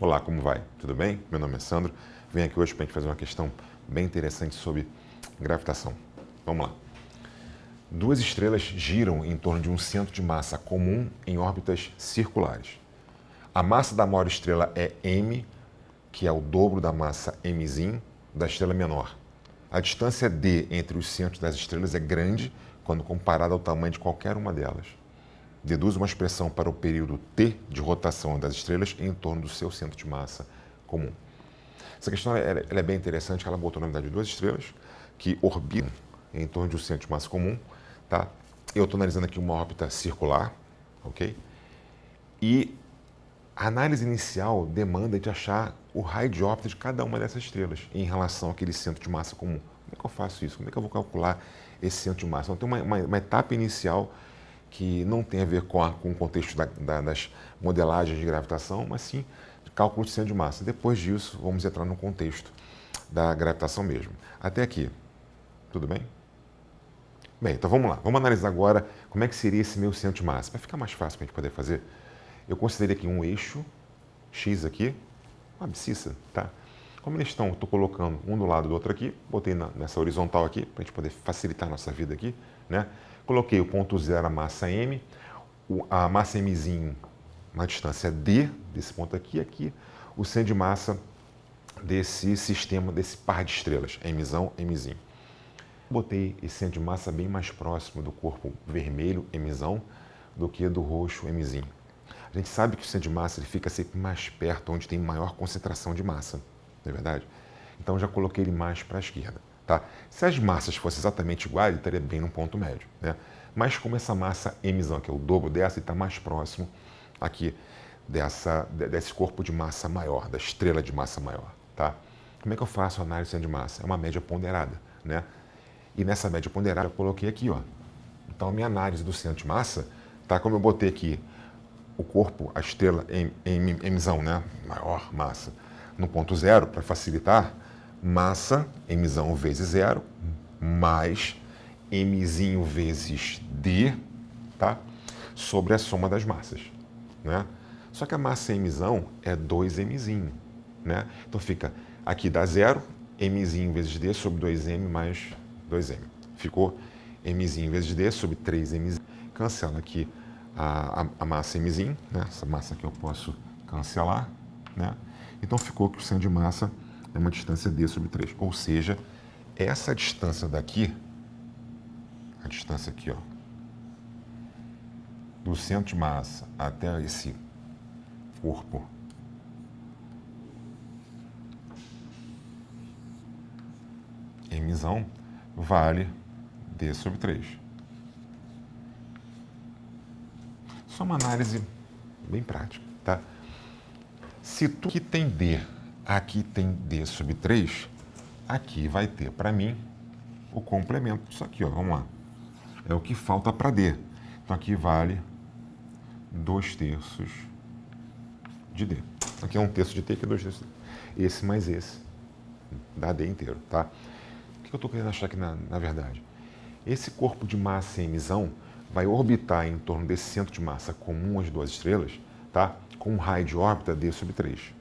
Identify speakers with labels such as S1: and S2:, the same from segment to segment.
S1: Olá, como vai? Tudo bem? Meu nome é Sandro. Venho aqui hoje para a gente fazer uma questão bem interessante sobre gravitação. Vamos lá. Duas estrelas giram em torno de um centro de massa comum em órbitas circulares. A massa da maior estrela é m, que é o dobro da massa mzinho da estrela menor. A distância d entre os centros das estrelas é grande quando comparada ao tamanho de qualquer uma delas. Deduz uma expressão para o período t de rotação das estrelas em torno do seu centro de massa comum. Essa questão ela é bem interessante, ela botou na verdade duas estrelas que orbitam em torno de um centro de massa comum. Tá? Eu estou analisando aqui uma órbita circular, ok? E a análise inicial demanda de achar o raio de órbita de cada uma dessas estrelas em relação àquele centro de massa comum. Como é que eu faço isso? Como é que eu vou calcular esse centro de massa? Então, tem uma etapa inicial que não tem a ver com o contexto das modelagens de gravitação, mas sim de cálculo de centro de massa. Depois disso, vamos entrar no contexto da gravitação mesmo. Até aqui, tudo bem? Bem, então vamos lá. Vamos analisar agora como é que seria esse meu centro de massa. Para ficar mais fácil para a gente poder fazer, eu considerei aqui um eixo X aqui, uma abscissa, tá? Como eles estão, estou colocando um do lado do outro aqui, botei nessa horizontal aqui, para a gente poder facilitar a nossa vida aqui, né? Coloquei o ponto zero, a massa M, a massa Mzinho, uma distância D, desse ponto aqui, o centro de massa desse sistema, desse par de estrelas, Mzão, Mzinho. Botei esse centro de massa bem mais próximo do corpo vermelho, Mzão, do que do roxo, Mzinho. A gente sabe que o centro de massa ele fica sempre mais perto, onde tem maior concentração de massa, não é verdade? Então já coloquei ele mais para a esquerda. Tá? Se as massas fossem exatamente iguais, ele estaria bem no ponto médio. Né? Mas como essa massa Mzão, que é o dobro dessa, ele está mais próximo aqui desse corpo de massa maior, da estrela de massa maior. Tá? Como é que eu faço a análise de centro de massa? É uma média ponderada. Né? E nessa média ponderada eu coloquei aqui. Ó. Então a minha análise do centro de massa, tá? Como eu botei aqui o corpo, a estrela Mzão, né? Maior massa, no ponto zero, para facilitar, massa, Mzão vezes zero, mais Mzinho vezes D, tá? Sobre a soma das massas, né? Só que a massa Mzão é 2Mzinho, né? Então fica, aqui dá zero, Mzinho vezes D sobre 2M mais 2M. Ficou Mzinho vezes D sobre 3Mzinho. Cancela aqui a massa Mzinho, né? Essa massa aqui eu posso cancelar, né? Então ficou que o centro de massa é uma distância D sobre 3. Ou seja, essa distância daqui, a distância aqui, ó, do centro de massa até esse corpo Mzão, vale D sobre 3. Só uma análise bem prática, tá? Se tu aqui tem D, aqui tem D sobre 3, aqui vai ter, para mim, o complemento disso aqui, ó, vamos lá. É o que falta para D. Então aqui vale 2/3 de D. Aqui é 1/3 de T, aqui é 2/3 de D. Esse mais esse, dá D inteiro, tá? O que eu estou querendo achar aqui na verdade? Esse corpo de massa Mzão vai orbitar em torno desse centro de massa comum às duas estrelas, tá? Com um raio de órbita D sobre 3.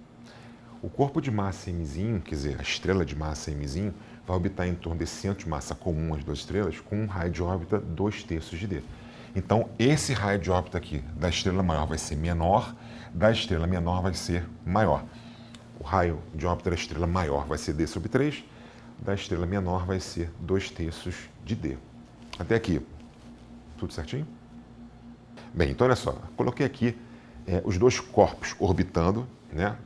S1: O corpo de massa Mzinho, quer dizer, a estrela de massa Mzinho, vai orbitar em torno desse centro de massa comum às duas estrelas com um raio de órbita 2/3 de D. Então, esse raio de órbita aqui da estrela maior vai ser menor, da estrela menor vai ser maior. O raio de órbita da estrela maior vai ser D sobre 3, da estrela menor vai ser 2/3 de D. Até aqui, tudo certinho? Bem, então olha só, coloquei aqui os dois corpos orbitando, né?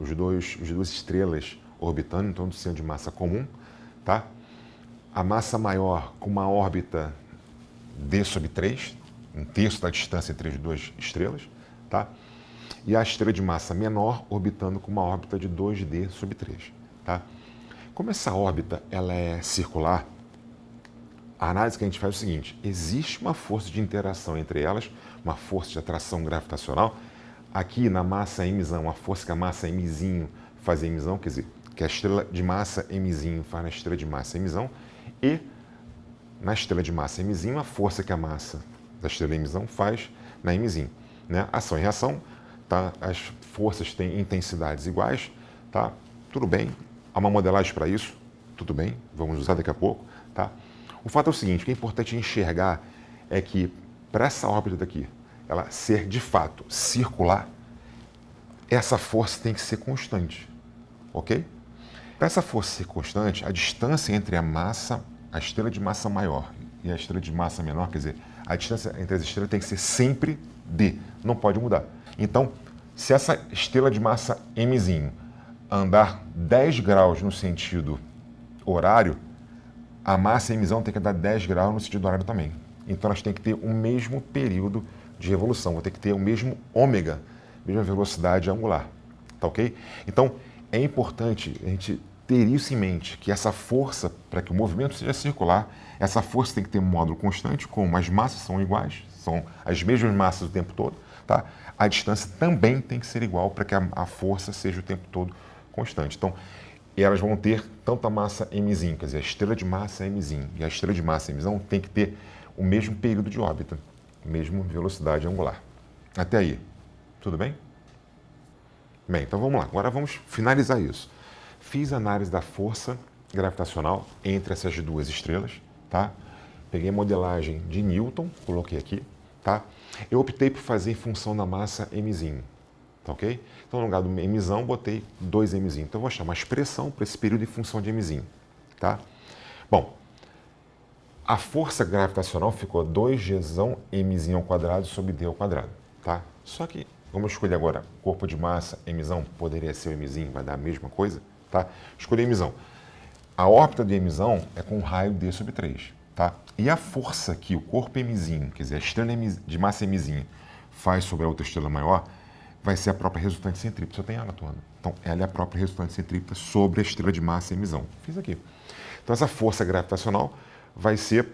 S1: As duas estrelas orbitando em torno do centro de massa comum, tá? A massa maior com uma órbita D sobre 3, 1/3 da distância entre as duas estrelas, tá? E a estrela de massa menor orbitando com uma órbita de 2D sobre 3, tá? Como essa órbita ela é circular, a análise que a gente faz é o seguinte: existe uma força de interação entre elas, uma força de atração gravitacional. Aqui na massa Mzão, a força que a massa Mzinho faz em Mzão, quer dizer, que a estrela de massa Mzinho faz na estrela de massa Mzão, e na estrela de massa Mzinho, a força que a massa da estrela Mzão faz na Mzinho. Né? Ação e reação, tá? As forças têm intensidades iguais, tá? Tudo bem, há uma modelagem para isso, tudo bem, vamos usar daqui a pouco, tá? O fato é o seguinte, o que é importante enxergar é que para essa órbita daqui, ela ser de fato circular, essa força tem que ser constante, ok? Para essa força ser constante, a distância entre a estrela de massa maior e a estrela de massa menor, quer dizer, a distância entre as estrelas tem que ser sempre d, não pode mudar. Então, se essa estrela de massa mzinho andar 10 graus no sentido horário, a massa mzão tem que dar 10 graus no sentido horário também. Então, elas têm que ter o mesmo período de revolução, vão ter que ter o mesmo ômega, mesma velocidade angular, tá ok? Então, é importante a gente ter isso em mente, que essa força, para que o movimento seja circular, essa força tem que ter um módulo constante, como as massas são iguais, são as mesmas massas o tempo todo, tá? A distância também tem que ser igual para que a força seja o tempo todo constante. Então, elas vão ter tanto a massa mzinho, quer dizer, a estrela de massa mzinho e a estrela de massa mzão tem que ter o mesmo período de órbita, mesma velocidade angular. Até aí, tudo bem? Bem, então vamos lá, agora vamos finalizar isso. Fiz a análise da força gravitacional entre essas duas estrelas, tá? Peguei a modelagem de Newton, coloquei aqui, tá? Eu optei por fazer em função da massa mzinho, tá ok? Então, no lugar do mzão, botei 2mzinho. Então, eu vou achar uma expressão para esse período em função de mzinho, tá? Bom, a força gravitacional ficou 2gzão mzinho ao quadrado sobre d ao quadrado, tá? Só que, vamos escolher agora corpo de massa mzão, poderia ser o mzinho, vai dar a mesma coisa, tá? Escolhi mzão. A órbita de mzão é com raio d sobre 3, tá? E a força que o corpo mzinho, quer dizer, a estrela de massa mzinho, faz sobre a outra estrela maior, vai ser a própria resultante centrípeta. Só tem água atuando. Então, ela é a própria resultante centrípeta sobre a estrela de massa mzão. Fiz aqui. Então, essa força gravitacional vai ser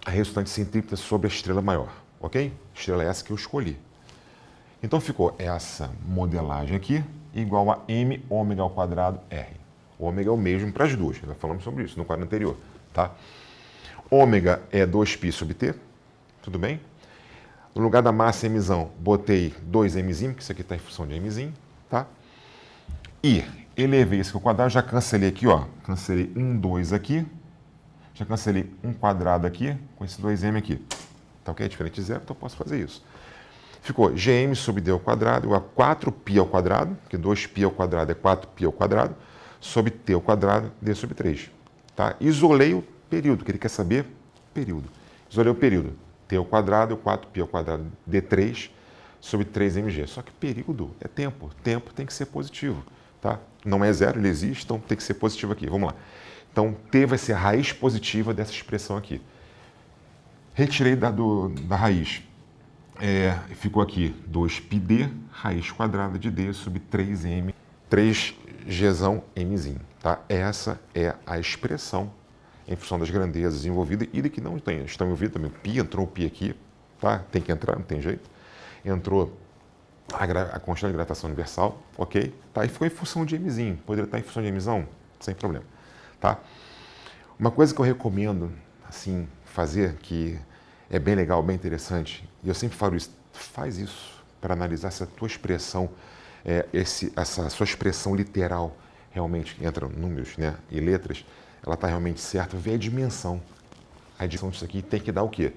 S1: a resultante centrípeta sobre a estrela maior, ok? Estrela essa que eu escolhi. Então, ficou essa modelagem aqui igual a m ômega ao quadrado r. O ômega é o mesmo para as duas. Já falamos sobre isso no quadro anterior, tá? Ômega é 2π sobre t, tudo bem? No lugar da massa mzão, botei 2mzinho, que isso aqui está em função de mzinho, tá? E elevei isso ao quadrado, já cancelei aqui, ó. Cancelei 2 aqui. Já cancelei 1 quadrado aqui, com esse 2m aqui. Tá ok? É diferente de zero, então eu posso fazer isso. Ficou gm sobre d ao quadrado igual a 4π ao quadrado, porque 2π ao quadrado é 4π ao quadrado, sobre t ao quadrado, d sobre 3. Tá? Isolei o período, que ele quer saber período. Isolei o período. T ao quadrado, 4π ao quadrado, d3 sobre 3mg. Só que período é tempo. Tempo tem que ser positivo. Tá? Não é zero, ele existe, então tem que ser positivo aqui. Vamos lá. Então, t vai ser a raiz positiva dessa expressão aqui. Retirei da raiz. Ficou aqui 2πd, raiz quadrada de d sobre 3m, 3gzão mzinho. Tá? Essa é a expressão em função das grandezas envolvidas e de que não estão envolvidas também. Π, entrou o π aqui, tá? Tem que entrar, não tem jeito. Entrou a constante de gravitação universal, ok? Tá? E ficou em função de mzinho. Poderia estar em função de mzão? Sem problema. Tá? Uma coisa que eu recomendo assim, fazer, que é bem legal, bem interessante, e eu sempre falo isso, faz isso para analisar se a tua expressão, essa sua expressão literal realmente entra números, né, e letras, ela está realmente certa, vê a dimensão. A dimensão disso aqui tem que dar o quê?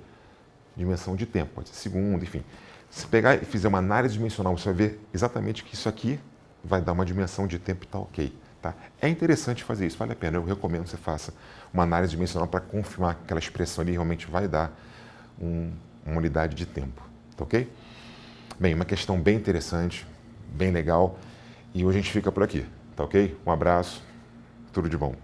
S1: Dimensão de tempo, pode ser segundo, enfim. Se pegar e fizer uma análise dimensional, você vai ver exatamente que isso aqui vai dar uma dimensão de tempo e está ok. Tá? É interessante fazer isso, vale a pena. Eu recomendo que você faça uma análise dimensional para confirmar que aquela expressão ali realmente vai dar uma unidade de tempo. Tá ok? Bem, uma questão bem interessante, bem legal. E hoje a gente fica por aqui. Tá ok? Um abraço, tudo de bom.